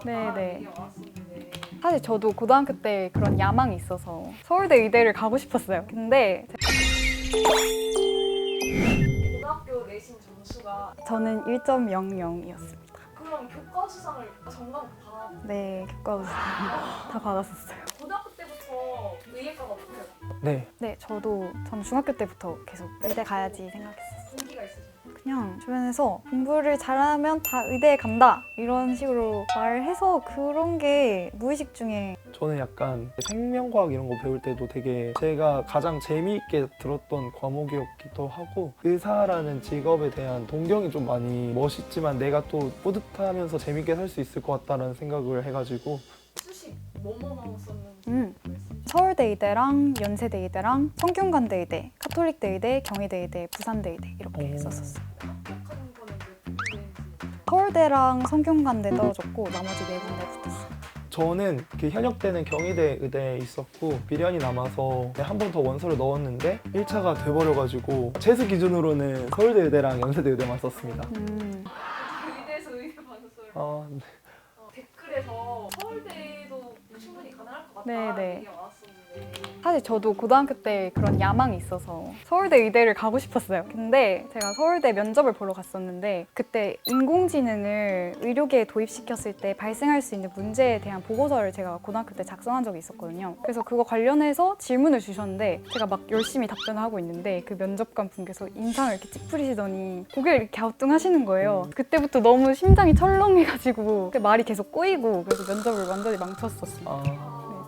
네네. 얘기가 많았었는데 사실 저도 고등학교 때 그런 야망이 있어서 서울대 의대를 가고 싶었어요. 근데 고등학교 내신 점수가 저는 1.00이었습니다. 그럼 교과수상을 전과목 다 네, 교과서 다 받았었어요. 고등학교 때부터 의예과가 목표였어요. 네. 전 중학교 때부터 계속 의대 가야지 생각했었어요. 동기가 있으세요? 그냥 주변에서 공부를 잘하면 다 의대에 간다 이런 식으로 말해서 그런 게 무의식 중에 저는 약간 생명과학 이런 거 배울 때도 되게 제가 가장 재미있게 들었던 과목이었기도 하고 의사라는 직업에 대한 동경이 좀 많이 멋있지만 내가 또 뿌듯하면서 재밌게 살 수 있을 것 같다는 생각을 해가지고 수식 뭐뭐 나왔었는지 서울대 의대랑 연세대 의대랑 성균관대 의대, 카톨릭대 의대, 경희대 의대, 부산대 의대 이렇게 오. 썼었어요. 합격하는 거는 몇 군데인지 서울대랑 성균관대 떨어졌고 나머지 네 군데 붙었어요. 저는 그 현역 때는 경희대 의대에 있었고 미련이 남아서 한 번 더 원서를 넣었는데 1차가 돼버려가지고 재수 기준으로는 서울대 의대랑 연세대 의대만 썼습니다. 의대에서 의대 받았어요. 네. 댓글에서 서울대도 충분히 가능할 것 같다 네네. 얘기가 많았었는데 사실 저도 고등학교 때 그런 야망이 있어서 서울대 의대를 가고 싶었어요. 근데 제가 서울대 면접을 보러 갔었는데 그때 인공지능을 의료계에 도입시켰을 때 발생할 수 있는 문제에 대한 보고서를 제가 고등학교 때 작성한 적이 있었거든요. 그래서 그거 관련해서 질문을 주셨는데 제가 막 열심히 답변을 하고 있는데 그 면접관 분께서 인상을 이렇게 찌푸리시더니 고개를 이렇게 갸우뚱하시는 거예요. 그때부터 너무 심장이 철렁해가지고 그 말이 계속 꼬이고 그래서 면접을 완전히 망쳤었어요. 네,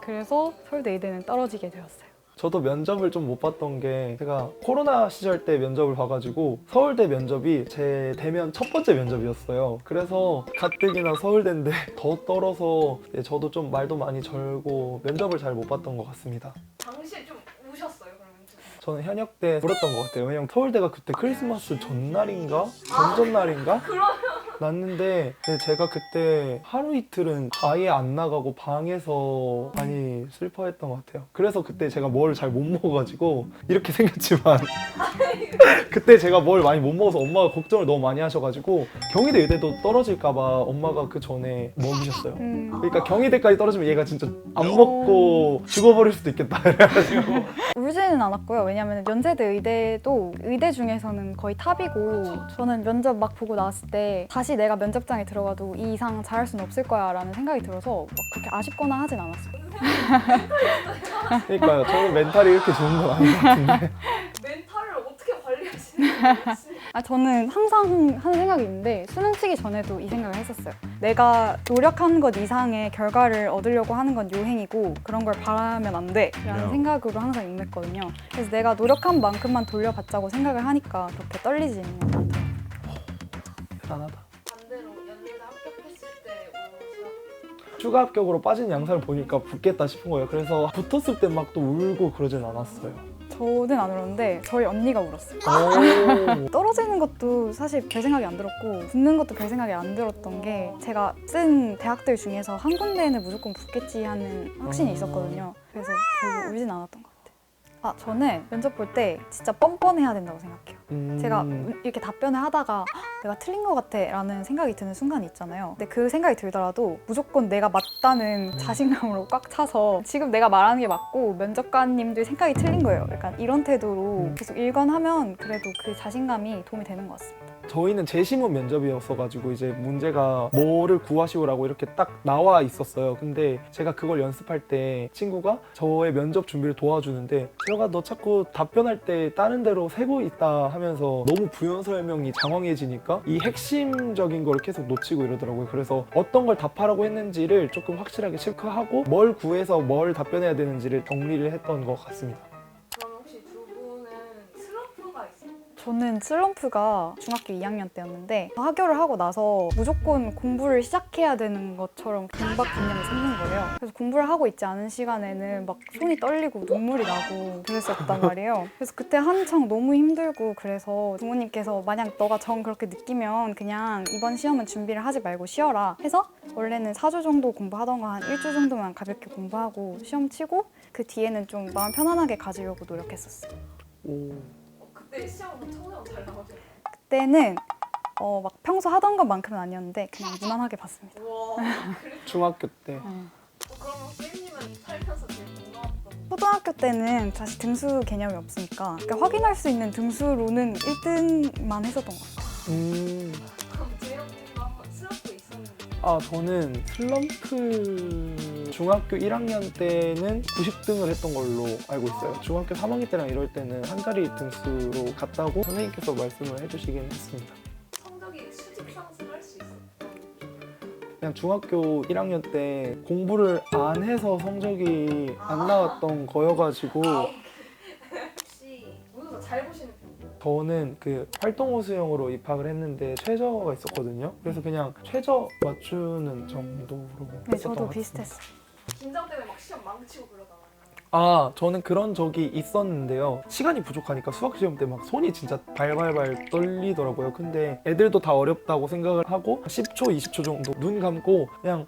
그래서 서울대 의대는 떨어지게 되었어요. 저도 면접을 좀 못 봤던 게 제가 코로나 시절 때 면접을 봐가지고 서울대 면접이 제 대면 첫 번째 면접이었어요. 그래서 가뜩이나 서울대인데 더 떨어서 저도 좀 말도 많이 절고 면접을 잘 못 봤던 것 같습니다. 당시에 좀 우셨어요 그러면? 저는 현역 때 울었던 것 같아요. 왜냐면 서울대가 그때 크리스마스 전날인가? 전전날인가? 났는데 제가 그때 하루 이틀은 아예 안 나가고 방에서 많이 슬퍼했던 것 같아요. 그래서 그때 제가 뭘 잘 못 먹어가지고 이렇게 생겼지만 그때 제가 뭘 많이 못 먹어서 엄마가 걱정을 너무 많이 하셔가지고 경희대 의대도 떨어질까봐 엄마가 그 전에 먹이셨어요. 그러니까 경희대까지 떨어지면 얘가 진짜 안 먹고 죽어버릴 수도 있겠다 그래가지고 울지는 않았고요. 왜냐면 연세대 의대도 의대 중에서는 거의 탑이고 저는 면접 막 보고 나왔을 때 다시 내가 면접장에 들어가도 이 이상 잘할 수는 없을 거야 라는 생각이 들어서 막 그렇게 아쉽거나 하진 않았어요. 그러니까요. 저는 멘탈이 이렇게 좋은 건 아닌 것 같은데 멘탈을 어떻게 관리하시는지 저는 항상 하는 생각이 있는데 수능 치기 전에도 이 생각을 했었어요. 내가 노력한 것 이상의 결과를 얻으려고 하는 건 요행이고 그런 걸 바라면 안 돼 라는 생각으로 항상 임했거든요. 그래서 내가 노력한 만큼만 돌려받자고 생각을 하니까 그렇게 떨리지는 않더라고요. 대단하다. 반대로 연세대 합격했을 때 오셨어요? 추가 합격으로 빠진 양상을 보니까 붙겠다 싶은 거예요. 그래서 붙었을 때 막 또 울고 그러진 않았어요. 저는 안 울었는데 저희 언니가 울었어요. 오. 떨어지는 것도 사실 별 생각이 안 들었고 붙는 것도 별 생각이 안 들었던 게 제가 쓴 대학들 중에서 한 군데에는 무조건 붙겠지 하는 확신이 있었거든요. 그래서 별로 울진 않았던 것 같아요. 저는 면접 볼 때 진짜 뻔뻔해야 된다고 생각해요. 제가 이렇게 답변을 하다가 "헉, 내가 틀린 것 같아 라는 생각이 드는 순간이 있잖아요. 근데 그 생각이 들더라도 무조건 내가 맞다는 자신감으로 꽉 차서 지금 내가 말하는 게 맞고 면접관님들 생각이 틀린 거예요. 약간 이런 태도로 계속 일관하면 그래도 그 자신감이 도움이 되는 것 같습니다. 저희는 재시문 면접이었어가지고 이제 문제가 뭐를 구하시오라고 이렇게 딱 나와 있었어요. 근데 제가 그걸 연습할 때 친구가 저의 면접 준비를 도와주는데 제가 너 자꾸 답변할 때 다른 데로 세고 있다 하면서 너무 부연 설명이 장황해지니까 이 핵심적인 걸 계속 놓치고 이러더라고요. 그래서 어떤 걸 답하라고 했는지를 조금 확실하게 체크하고 뭘 구해서 뭘 답변해야 되는지를 정리를 했던 것 같습니다. 그러면 혹시 두 분은 슬럼프가 있어요? 저는 슬럼프가 중학교 2학년 때였는데 하교를 하고 나서 무조건 공부를 시작해야 되는 것처럼 강박관념이 생긴 거예요. 그래서 공부를 하고 있지 않은 시간에는 막 손이 떨리고 눈물이 나고 그랬었단 말이에요. 그래서 그때 한창 너무 힘들고 그래서 부모님께서 만약 너가 정 그렇게 느끼면 그냥 이번 시험은 준비를 하지 말고 쉬어라 해서 원래는 4주 정도 공부하던가 한 1주 정도만 가볍게 공부하고 시험 치고 그 뒤에는 좀 마음 편안하게 가지려고 노력했었어요. 오. 그때 시험은 청소년 잘 나오죠? 그때는 막 평소 하던 것만큼은 아니었는데 그냥 무난하게 봤습니다. 우와. 그래? 중학교 때. 그러면 쌤님은 살면서 제일 고마웠던 초등학교 때는 사실 등수 개념이 없으니까 그러니까 확인할 수 있는 등수로는 1등만 했었던 것 같아요. 그럼 재영님도 한번 슬럼프 있었는데 저는 슬럼프 중학교 1학년 때는 90등을 했던 걸로 알고 있어요. 중학교 3학년 때랑 이럴 때는 한 자리 등수로 갔다고 선생님께서 말씀을 해주시긴 했습니다. 성적이 수직 상승할 수 있었던 그냥 중학교 1학년 때 공부를 안 해서 성적이 안 나왔던 거여가지고 혹시 모두 다 잘 보시는 편이에요? 저는 그 활동호 수영으로 입학을 했는데 최저가 있었거든요. 그래서 그냥 최저 맞추는 정도로 네, 했었던 저도 것 같습니다. 비슷했어요. 긴장 때문에 막 시험 망치고 그러다가요. 저는 그런 적이 있었는데요. 시간이 부족하니까 수학 시험 때 막 손이 진짜 발발발 떨리더라고요. 근데 애들도 다 어렵다고 생각을 하고 10초, 20초 정도 눈 감고 그냥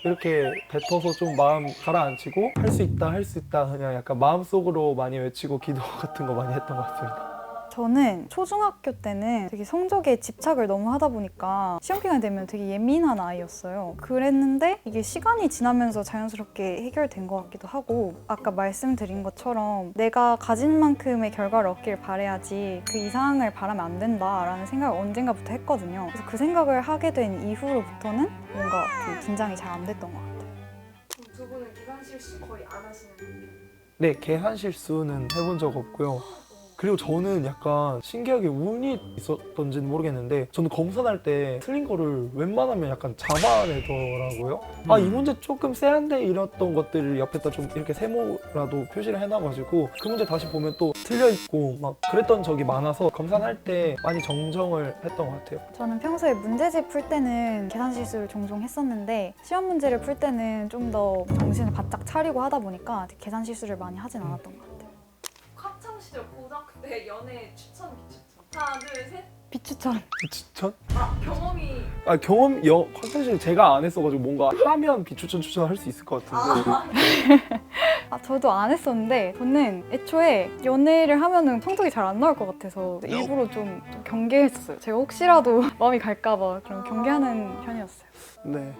이렇게 뱉어서 좀 마음 가라앉히고 할 수 있다, 할 수 있다 그냥 약간 마음속으로 많이 외치고 기도 같은 거 많이 했던 것 같습니다. 저는 초중학교 때는 되게 성적에 집착을 너무 하다 보니까 시험 기간이 되면 되게 예민한 아이였어요. 그랬는데 이게 시간이 지나면서 자연스럽게 해결된 것 같기도 하고 아까 말씀드린 것처럼 내가 가진 만큼의 결과를 얻길 바라야지 그 이상을 바라면 안 된다라는 생각을 언젠가부터 했거든요. 그래서 그 생각을 하게 된 이후로부터는 뭔가 좀 긴장이 잘 안 됐던 것 같아요. 그럼 두 분은 계산 실수 거의 안 하시는 편이에요? 네, 계산 실수는 해본 적 없고요. 그리고 저는 약간 신기하게 운이 있었던지는 모르겠는데 저는 검사할 때 틀린 거를 웬만하면 약간 잡아내더라고요. 이 문제 조금 쎄한데 이랬던 것들을 옆에다 좀 이렇게 세모라도 표시를 해놔가지고 그 문제 다시 보면 또 틀려있고 막 그랬던 적이 많아서 검사할 때 많이 정정을 했던 것 같아요. 저는 평소에 문제집 풀 때는 계산 실수를 종종 했었는데 시험 문제를 풀 때는 좀 더 정신을 바짝 차리고 하다 보니까 계산 실수를 많이 하진 않았던 것 같아요. 학창 시절 고등학교 때 연애 추천 비추천 하나 둘 셋. 비추천. 비추천? 경험이 사실 제가 안 했어가지고 뭔가 하면 비추천 추천할 수 있을 것 같은데 저도 안 했었는데 저는 애초에 연애를 하면은 성적이 잘 안 나올 것 같아서 일부러 좀 경계했었어요. 제가 혹시라도 마음이 갈까봐 좀 경계하는 편이었어요. 네.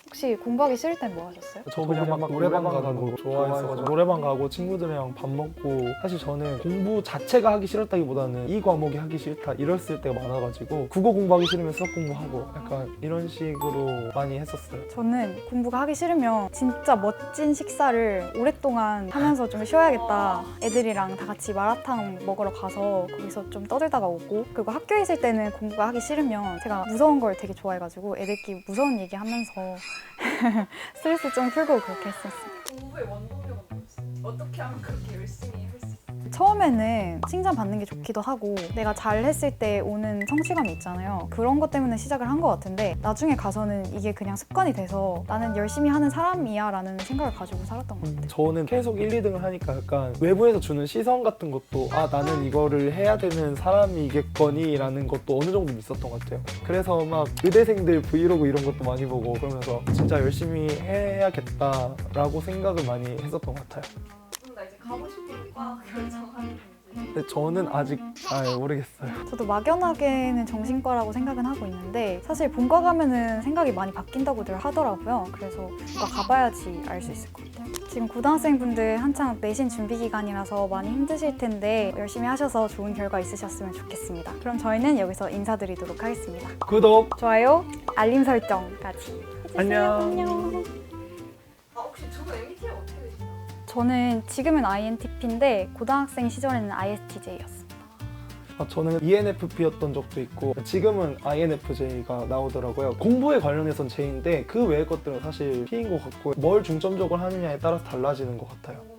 혹시 공부하기 싫을 땐 뭐 하셨어요? 저 그냥 막 노래방 가는 거 좋아해서 노래방 가고 친구들이랑 밥 먹고 사실 저는 공부 자체가 하기 싫었다기보다는 이 과목이 하기 싫다 이랬을 때가 많아가지고 국어 공부하기 싫으면 수학 공부하고 약간 이런 식으로 많이 했었어요. 저는 공부가 하기 싫으면 진짜 멋진 식사를 오랫동안 하면서 좀 쉬어야겠다. 애들이랑 다 같이 마라탕 먹으러 가서 거기서 좀 떠들다가 오고 그리고 학교에 있을 때는 공부가 하기 싫으면 제가 무서운 걸 되게 좋아해가지고 애들끼리 무서운 얘기하면서 스트레스 좀 풀고 그렇게 했었어요. 공부의 원동력은 뭐였어요? 어떻게 하면 그렇게 열심히 할 수 있어요? 처음에는 칭찬받는 게 좋기도 하고 내가 잘했을 때 오는 성취감이 있잖아요. 그런 것 때문에 시작을 한 것 같은데 나중에 가서는 이게 그냥 습관이 돼서 나는 열심히 하는 사람이야 라는 생각을 가지고 살았던 것 같아요. 저는 계속 1, 2등을 하니까 약간 외부에서 주는 시선 같은 것도 나는 이거를 해야 되는 사람이겠거니 라는 것도 어느 정도 있었던 것 같아요. 그래서 막 의대생들 브이로그 이런 것도 많이 보고 그러면서 진짜 열심히 해야겠다라고 생각을 많이 했었던 것 같아요. 두 분 다 이제 가고 싶은 과 결정하는 건지. 근데 저는 아직 잘 모르겠어요. 저도 막연하게는 정신과라고 생각은 하고 있는데 사실 본과 가면은 생각이 많이 바뀐다고들 하더라고요. 그래서 본과 가봐야지 알 수 있을 것 같아요. 지금 고등학생분들 한창 내신 준비 기간이라서 많이 힘드실 텐데 열심히 하셔서 좋은 결과 있으셨으면 좋겠습니다. 그럼 저희는 여기서 인사드리도록 하겠습니다. 구독! 좋아요, 알림 설정까지 해주세요. 안녕. 혹시 두 분 MBTI 어떻게 되시나요? 저는 지금은 INTP인데 고등학생 시절에는 ISTJ였어요. 저는 ENFP였던 적도 있고 지금은 INFJ가 나오더라고요. 공부에 관련해서는 J인데 그 외의 것들은 사실 P인 것 같고 뭘 중점적으로 하느냐에 따라서 달라지는 것 같아요.